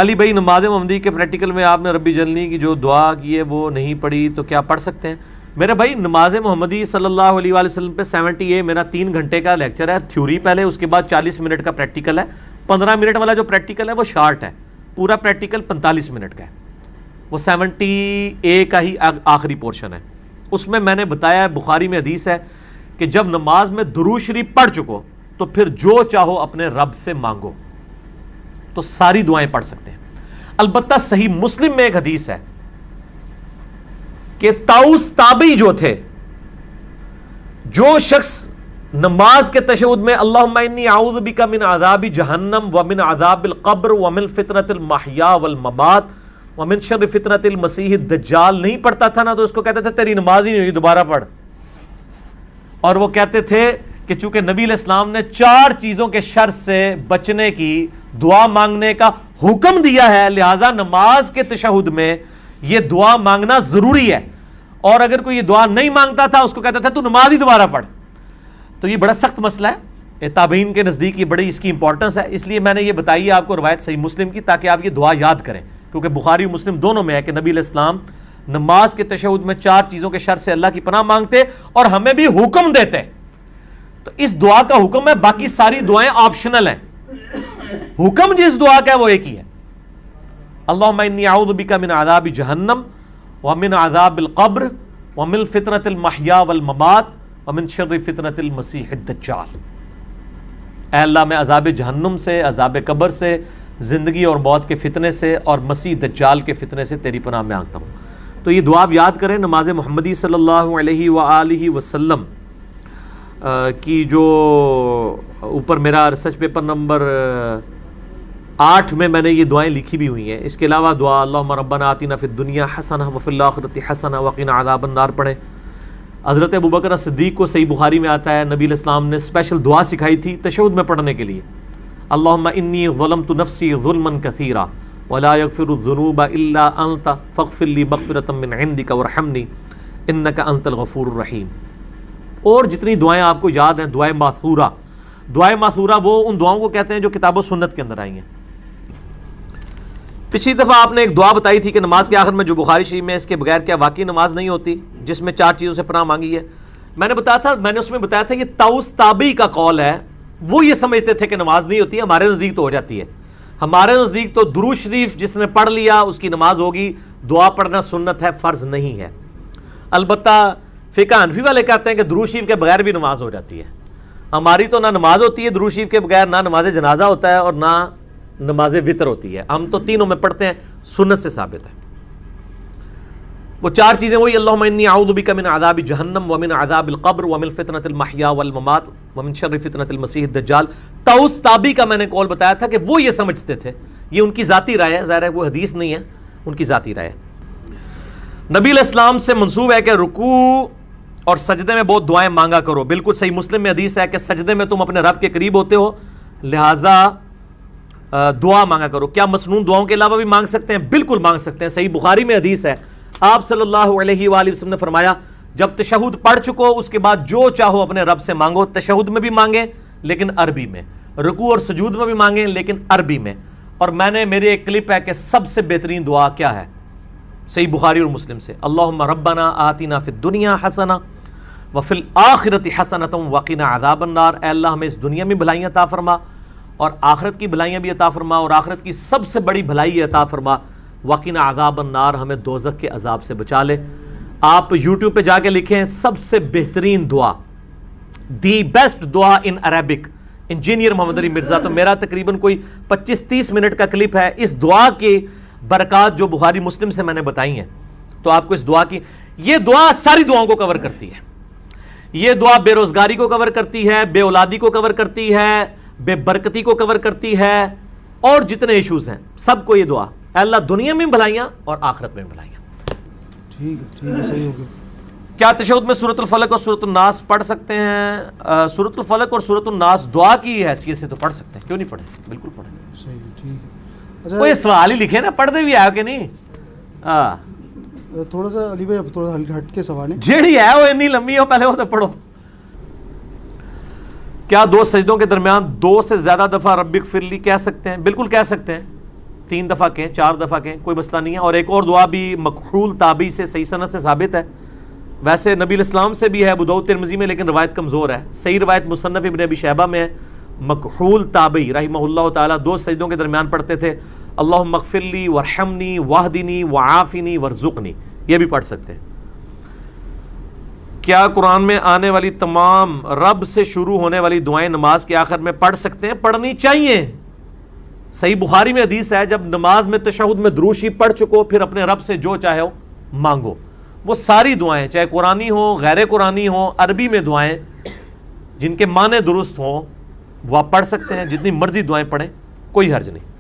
علی بھائی نماز محمدی کے پریکٹیکل میں آپ نے ربی جلنی کی جو دعا کی ہے وہ نہیں پڑھی تو کیا پڑھ سکتے ہیں؟ میرے بھائی نماز محمدی صلی اللہ علیہ وآلہ وسلم پہ 70A میرا 3 گھنٹے کا لیکچر ہے، تھیوری پہلے، اس کے بعد 40 منٹ کا پریکٹیکل ہے. 15 منٹ والا جو پریکٹیکل ہے وہ شارٹ ہے، پورا پریکٹیکل 45 منٹ کا ہے. وہ 70A کا ہی آخری پورشن ہے. اس میں میں نے بتایا ہے، بخاری میں حدیث ہے کہ جب نماز میں درود شریف پڑھ چکو تو پھر جو چاہو اپنے رب سے مانگو، تو ساری دعائیں پڑھ سکتے ہیں. البتہ صحیح مسلم میں ایک حدیث ہے کہ طاؤس تابعی جو تھے، جو شخص نماز کے تشہد میں اللہم انی اعوذ بک من عذاب جہنم ومن عذاب القبر ومن فتنۃ المحیا والممات ومن شر فتنۃ المسیح الدجال نہیں پڑھتا تھا نا، تو اس کو کہتے تھے تیری نماز ہی نہیں ہوئی، دوبارہ پڑھ. اور وہ کہتے تھے کہ چونکہ نبی علیہ السلام نے 4 چیزوں کے شر سے بچنے کی دعا مانگنے کا حکم دیا ہے، لہٰذا نماز کے تشہد میں یہ دعا مانگنا ضروری ہے. اور اگر کوئی یہ دعا نہیں مانگتا تھا اس کو کہتا تھا تو نماز ہی دوبارہ پڑھ. تو یہ بڑا سخت مسئلہ ہے، تابعین کے نزدیک یہ بڑی اس کی امپورٹنس ہے. اس لیے میں نے یہ بتائی ہے آپ کو روایت صحیح مسلم کی، تاکہ آپ یہ دعا یاد کریں، کیونکہ بخاری و مسلم دونوں میں ہے کہ نبی علیہ السلام نماز کے تشہد میں 4 چیزوں کے شر سے اللہ کی پناہ مانگتے اور ہمیں بھی حکم دیتے. تو اس دعا کا حکم ہے، باقی ساری دعائیں آپشنل ہیں. حکم جس دعا کا ہے وہ ایک ہی ہے، اللہم انی اعوذ بک من عذاب جہنم ومن عذاب القبر ومن فتنۃ المحیا والممات ومن شر فتنۃ المسیح الدجال. اے اللہ میں عذاب جہنم سے، عذاب قبر سے، زندگی اور موت کے فتنے سے اور مسیح دجال کے فتنے سے تیری پناہ مانگتا ہوں. تو یہ دعا آپ یاد کریں. نماز محمدی صلی اللہ علیہ وآلہ وسلم کی جو اوپر میرا ریسرچ پیپر نمبر 8 میں نے یہ دعائیں لکھی بھی ہوئی ہیں. اس کے علاوہ دعا اللہم ربنا آتنا فی الدنیا حسنہ وفی الآخرۃ حسنہ وقنا عذاب النار پڑھیں. حضرت ابوبکر صدیق کو صحیح بخاری میں آتا ہے نبی علیہ السلام نے اسپیشل دعا سکھائی تھی تشہد میں پڑھنے کے لیے، اللہم انی ظلمت نفسی ظلما کثیرا ولا یغفر الذنوب الا انت فاغفر لی مغفرۃ من عندک وارحمنی انک انت الغفور الرحیم. اور جتنی دعائیں آپ کو یاد ہیں، دعائیں ماثورہ. دعائیں ماثورہ وہ ان دعاؤں کو کہتے ہیں جو کتاب و سنت کے اندر آئی ہیں. پچھلی دفعہ آپ نے ایک دعا بتائی تھی کہ نماز کے آخر میں جو بخاری شریف میں اس کے بغیر کیا واقعی نماز نہیں ہوتی، جس میں 4 چیزوں سے پناہ مانگی ہے. میں نے اس میں بتایا تھا یہ طاؤس تابعی کا قول ہے. وہ یہ سمجھتے تھے کہ نماز نہیں ہوتی ہے، ہمارے نزدیک تو ہو جاتی ہے. ہمارے نزدیک تو درود شریف جس نے پڑھ لیا اس کی نماز ہوگی، دعا پڑھنا سنت ہے، فرض نہیں ہے. البتہ فقہ حنفی والے کہتے ہیں کہ درود شریف کے بغیر بھی نماز ہو جاتی ہے. ہماری تو نہ نماز ہوتی ہے درود شریف کے بغیر، نہ نماز جنازہ ہوتا ہے اور نہ نماز وطر ہوتی ہے. ہم تو تینوں میں پڑھتے ہیں، سنت سے ثابت ہے. وہ 4 چیزیں وہی اللہم انی اعوذ بک من عذاب جہنم ومن عذاب القبر ومن فتنۃ المحیا والممات ومن شر فتنۃ المسیح الدجال. طاؤس تابعی کا میں نے قول بتایا تھا کہ وہ یہ سمجھتے تھے، یہ ان کی ذاتی رائے ہے، ظاہر ہے وہ حدیث نہیں ہے، ان کی ذاتی رائے ہے. نبی علیہ السلام سے منسوب ہے کہ رکوع اور سجدے میں بہت دعائیں مانگا کرو. بالکل صحیح مسلم میں حدیث ہے کہ سجدے میں تم اپنے رب کے قریب ہوتے ہو، لہٰذا دعا مانگا کرو. کیا مسنون دعاؤں کے علاوہ بھی مانگ سکتے ہیں؟ بالکل مانگ سکتے ہیں. صحیح بخاری میں حدیث ہے، آپ صلی اللہ علیہ وآلہ وسلم نے فرمایا جب تشہد پڑھ چکو اس کے بعد جو چاہو اپنے رب سے مانگو. تشہد میں بھی مانگیں لیکن عربی میں، رکوع اور سجود میں بھی مانگیں لیکن عربی میں. اور میرے ایک کلپ ہے کہ سب سے بہترین دعا کیا ہے صحیح بخاری اور مسلم سے، اللہم ربنا آتنا فی الدنیا حسنہ وفی الآخرۃ حسنۃ وقنا عذاب النار. اے اللہ ہمیں اس دنیا میں بھلائیاں عطا فرما اور آخرت کی بھلائیاں بھی عطا فرما، اور آخرت کی سب سے بڑی بھلائی عطا فرما وقنا عذاب النار، ہمیں دوزخ کے عذاب سے بچا لے. آپ یوٹیوب پہ جا کے لکھیں سب سے بہترین دعا، دی بیسٹ دعا ان عربک، انجینئر محمد علی مرزا. تو میرا تقریباً کوئی 25-30 منٹ کا کلپ ہے اس دعا کی برکات جو بخاری مسلم سے میں نے بتائی ہیں. تو آپ کو اس دعا کی، یہ دعا ساری دعاؤں کو کور کرتی ہے. یہ دعا بے روزگاری کو کور کرتی ہے، بے اولادی کو کور کرتی ہے، بے برکتی کو کور کرتی ہے، اور جتنے ایشوز ہیں سب کو یہ دعا. اے اللہ دنیا میں بھلائیاں اور آخرت میں بھلائیاں. ٹھیک ہے صحیح ہو گیا. کیا تشہد میں سورۃ الفلق اور سورۃ الناس پڑھ سکتے ہیں؟ سورۃ الفلق اور سورۃ الناس دعا کی حیثیت سے تو پڑھ سکتے ہیں، کیوں نہیں پڑھیں؟ بالکل پڑھیں. صحیح ٹھیک ہے. وہ یہ سوال ہی لکھے نا، پڑھتے بھی آئے کہ نہیں؟ تھوڑا سا علی بھائی تھوڑا سا ہٹ کے سوال ہے، جیڑی ہے وہ اتنی لمبی ہو، پہلے وہ تو پڑھو. کیا 2 سجدوں کے درمیان 2 سے زیادہ دفعہ رب اغفر لی کہہ سکتے ہیں؟ بالکل کہہ سکتے ہیں. 3 دفعہ کہیں 4 دفعہ کہیں کوئی مسئلہ نہیں ہے. اور ایک اور دعا بھی مکحول تابعی سے صحیح سند سے ثابت ہے, ویسے نبی الاسلام سے بھی ہے ابو داؤد ترمذی میں, لیکن روایت کمزور ہے. صحیح روایت مصنف ابن ابی شیبہ میں ہے. مکحول تابعی رحمہ اللہ تعالیٰ 2 سجدوں کے درمیان پڑھتے تھے اللہم اغفر لی وارحمنی واہدنی وعافنی وارزقنی, یہ بھی پڑھ سکتے ہیں. کیا قرآن میں آنے والی تمام رب سے شروع ہونے والی دعائیں نماز کے آخر میں پڑھ سکتے ہیں؟ پڑھنی چاہیے. صحیح بخاری میں حدیث ہے جب نماز میں تشہد میں درود شریف پڑھ چکو پھر اپنے رب سے جو چاہے ہو مانگو. وہ ساری دعائیں چاہے قرآنی ہوں غیر قرآنی ہوں, عربی میں دعائیں جن کے معنی درست ہوں وہ آپ پڑھ سکتے ہیں. جتنی مرضی دعائیں پڑھیں, کوئی حرج نہیں.